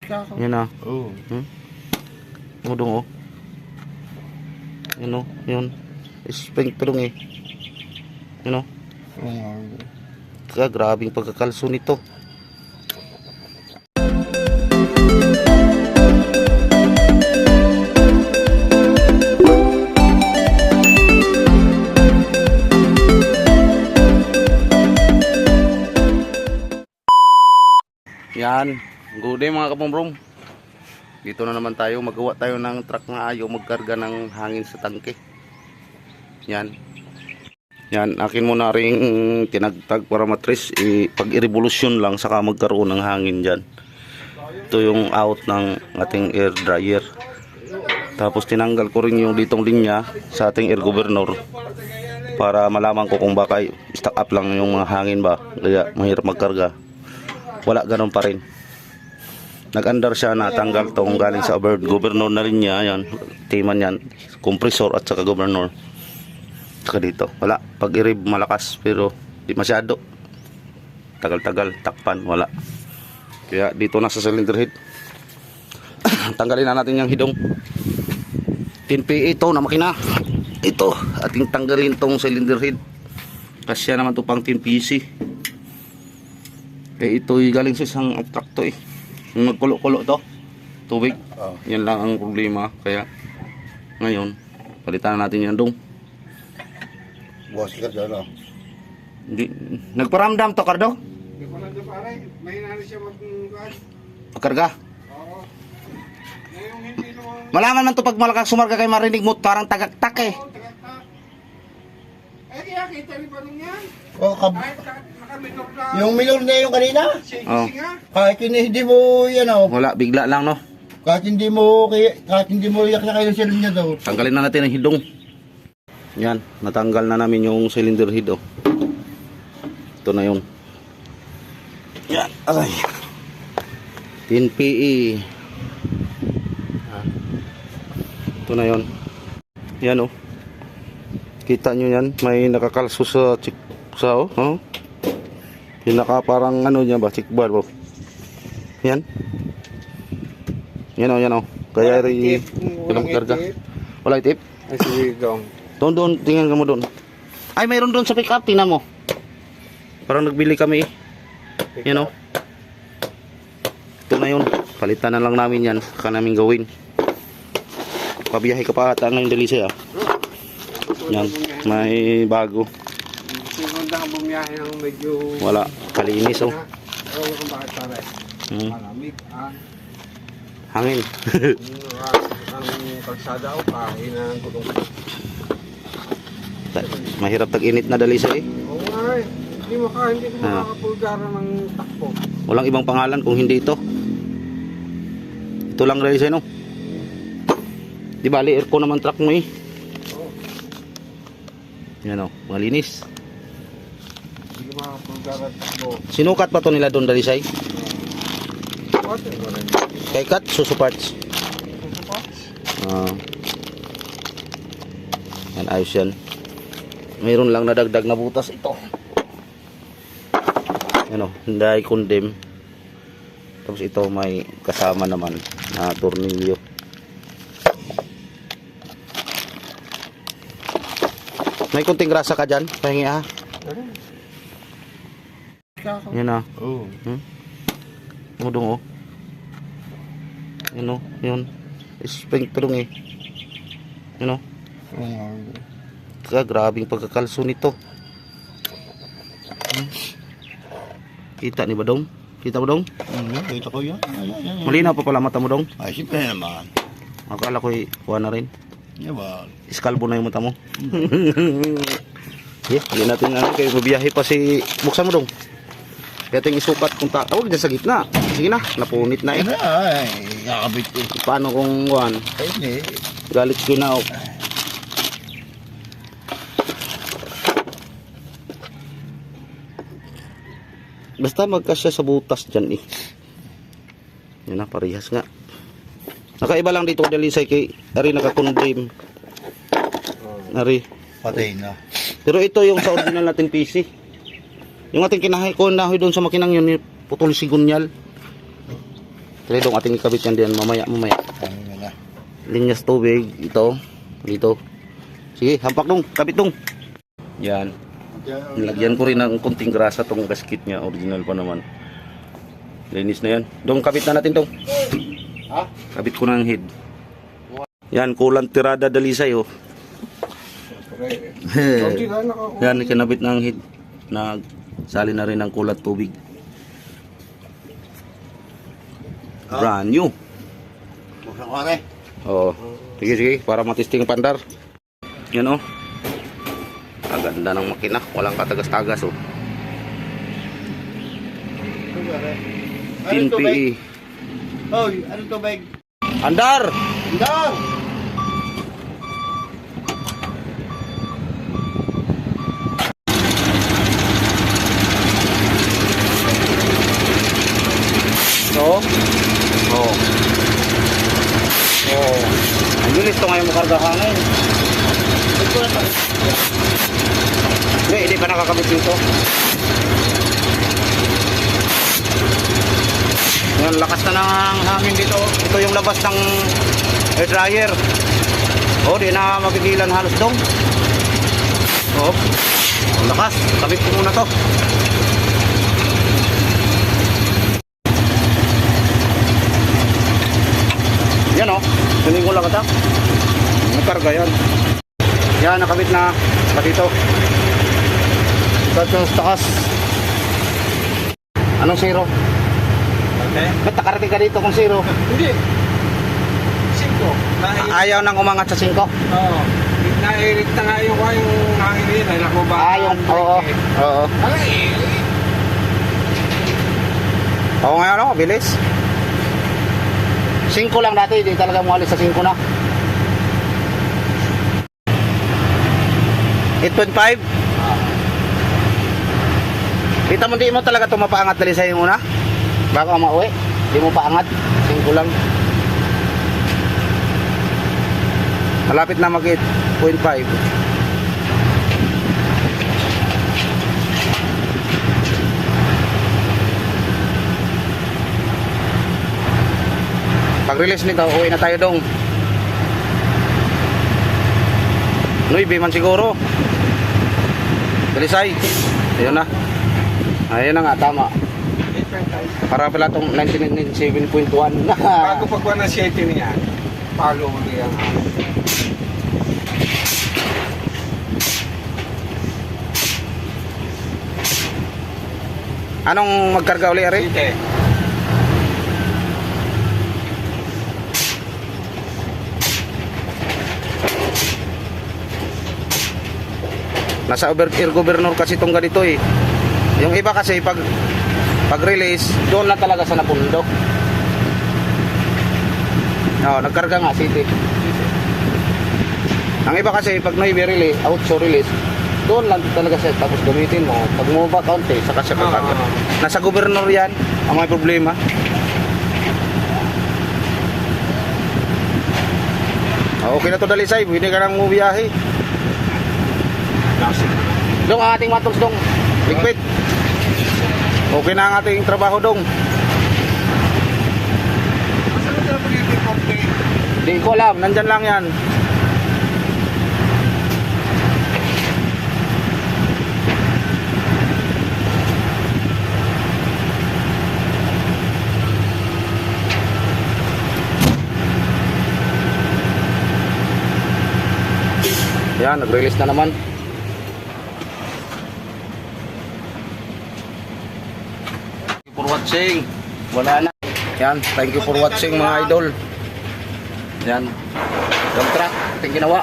Yan na. Oo. Mudong oh. Yan oh. Yun. Spring tulong eh. Yan oh. Kaya grabing pagkakalso nito. Yan, good day mga kapombrong. Dito na naman tayo, magawa tayo ng truck na ayaw magkarga ng hangin sa tangke. Yan. Yan, akin muna ring tinagtag para matris, pag i-revolution lang saka magkaroon ng hangin dyan. Ito yung out ng ating air dryer. Tapos tinanggal ko rin yung ditong linya sa ating air governor para malaman ko kung baka stock up lang yung mga hangin ba, kaya mahirap magkarga. Wala, ganun pa rin. Nag-under siya, natanggal to kung galing sa governor na rin niya. Yan, timan yan, compressor at saka governor. Saka dito, wala. Pag i-rev malakas pero di masyado. Tagal-tagal, takpan, wala. Kaya dito na sa cylinder head. Tanggalin na natin yung hidong 10PA ito na makina. Ito, ating tanggalin tong cylinder head. Kasya naman to pang 10PC. Eh ito galing sa isang truck to eh. Magkulo-kulo to. Tubig. Yan lang ang problema. Kaya ngayon, palitan na natin yan dong. Bukas ka dyan, Hindi. Nagparamdam to, Cardo? Nagparamdam pare. May nari siya Pagkarga. Oo. Ngayong hindi naman. Malaman man to pag malakas sumarga kay marinig mo parang tagaktak eh. Oo, tagaktak. Eh kaya kita rin pa nung yan. Oh, Kahit nakaminor na. yung milor na yung kanina, Oh. Singa. kahit hindi mo, yan Wala, bigla lang no. kahit hindi mo iyak na kayo sa linya daw. Tanggalin na natin ang hidong. Yan, natanggal na namin yung cylinder head oh. Ito na yun. Yan, aray. 10PE. Ito na yun. Yan oh. Kita nyo yan, may nakakalso sa oh. Pinaka parang ano niya ba, chick bar oh. Yan. Yan oh. Kaya rin walang karga. Wala tip. Ay sige dong. Doon, tingnan ka mo doon. Ay, mayroon doon sa pick up, tingnan mo. Parang nagbili kami eh. Yan oh. Ito na yun. Palitan na lang namin yan. Saka namin gawin. Pabiyahe ka pa ata ngayon Dalisay ah. Yan, may bago. Sigunda kang bumiyahe ng medyo. Wala, kalinis oh. Oo, kung bakit pare. Malamig Hangin. Ang kalsada o kain ng gulong. Mahirap tag-init na Dalisay eh. Oo nga eh. Hindi ko makakapulgara ng takbo. Walang ibang pangalan kung hindi ito. Ito lang Dalisay no. Di bali aircon naman truck mo eh. Yan o, malinis. Hindi ko makakapulgara ng takbo. Sinukat pa to nila doon Dalisay? Water mo rin. Kay cut, susu parts. Yan, ayos yan. Mayroon lang nadagdag na butas ito. Yan o, hindi condemn. Tapos ito may kasama naman na tornilyo. May kunting grasa ka dyan, pahingi ha. Yan na. Oo. Mudong oh. Yan oh, yun. Spring tulong eh. Yan oh. Kaya grabing pagkakalso nito. Kita ni ba dong? Kita mo dong? Kita ko yan. Malinaw pa pala mata mo dong? Ay, siyempre naman. Akala ko'y kuha na rin. Yan ba? Iskalbo na yung mata mo. Hindi natin ano, kayo mabiyahe pa si... Buksan mo dong. Kaya ito yung isukat kung tawag dyan sa gitna. Sige na, napunit na eh. Ay, nakabit eh. Paano kung kuhan? Ay, hindi. Galit ko na oh. Basta magkasya sa butas dyan eh. Yan na, parehas nga. Nakaiba lang dito Dalisay kay Ari naka-condemn. Ari. Patay na. Pero ito yung sa original natin PC. Yung ating kinahay ko nahoy doon sa makinang yun, putol si Gunyal. Kaya dong ating ikabit yan diyan mamaya. Ano na. Linyas tubig, ito, dito. Sige, hampak dong, kabit dong. Yan. Nilagyan ko rin ng kunting grasa tong gasket niya, original pa naman. Linis na yan. Dong, kabit na natin dong. Ha? Kabit ko ng head. Yan, kulang tirada dalisay oh. Kunti lang naka- Yan, kinabit ng head. Nagsali na rin ng kulat tubig. Brand new. Buksan ko rin. Oh, sige, para matesting pandar. Yan oh. Ang ganda ng makina, walang katagas-tagas oh. Ano to, 10 Beg? PE. Hoy, ano to, Beg? Andar! Andar! So, oh. Oh. Ang bilis to ngayon makarga hangin. Hindi pa nakakabit dito. Yan, lakas na ng hangin dito. Ito yung labas ng air dryer. Oh, di na magigilan halos dong. Oh, ang lakas. Kabit ko muna to. Yan oh, tuloy ko lang ata. Nakarga yan. Yan, nakabit na. Sa dito. Ito sa taas. Anong zero? Okay. Ba't nakarating ka dito kung zero? Hindi. 5. Ayaw nang umangat sa 5. Oo. Nairit na nga yung hangin rin. Ay, naku ba? Oo. Oo. Ay, Oo nga ano, bilis. 5 lang dati, hindi talaga mo alis sa 5 na. 8.5? Kita mo, di mo talaga ito mapaangat dali sa yung una? Baka mauwi, di mo paangat. 5 lang. Malapit na mag 8.5. Pag-release nito, uwi na tayo dong. 9 man siguro. Dalisay. Ayun na. Ayun na nga, tama. 8.5. Para pala itong 1997.1 na. Bago pagkuha ng 7 niya, palo ulit ang Anong magkarga uli, Ari? 7. Nasa air governor kasi itong ganito eh. Yung iba kasi pag release, doon lang talaga sa napundok. Oo, nagkarga nga city. Ang iba kasi pag release, outso release, doon lang talaga siya tapos gamitin mo. Pag mo ba kaunti, saka siya karga. Nasa governor yan, ang may problema. Okay na to dalisay, pwede ka nang mubiyahe. Dong, ang ating matools dong. Liquid. Okay na ang ating trabaho dong. Saan na dapat yung complete? Di ko alam, nandyan lang yan. Yan, nag-release na naman. Thank you for watching. Wala na. Yan, thank you for watching mga idol. Yan. Dump truck, ating ginawa.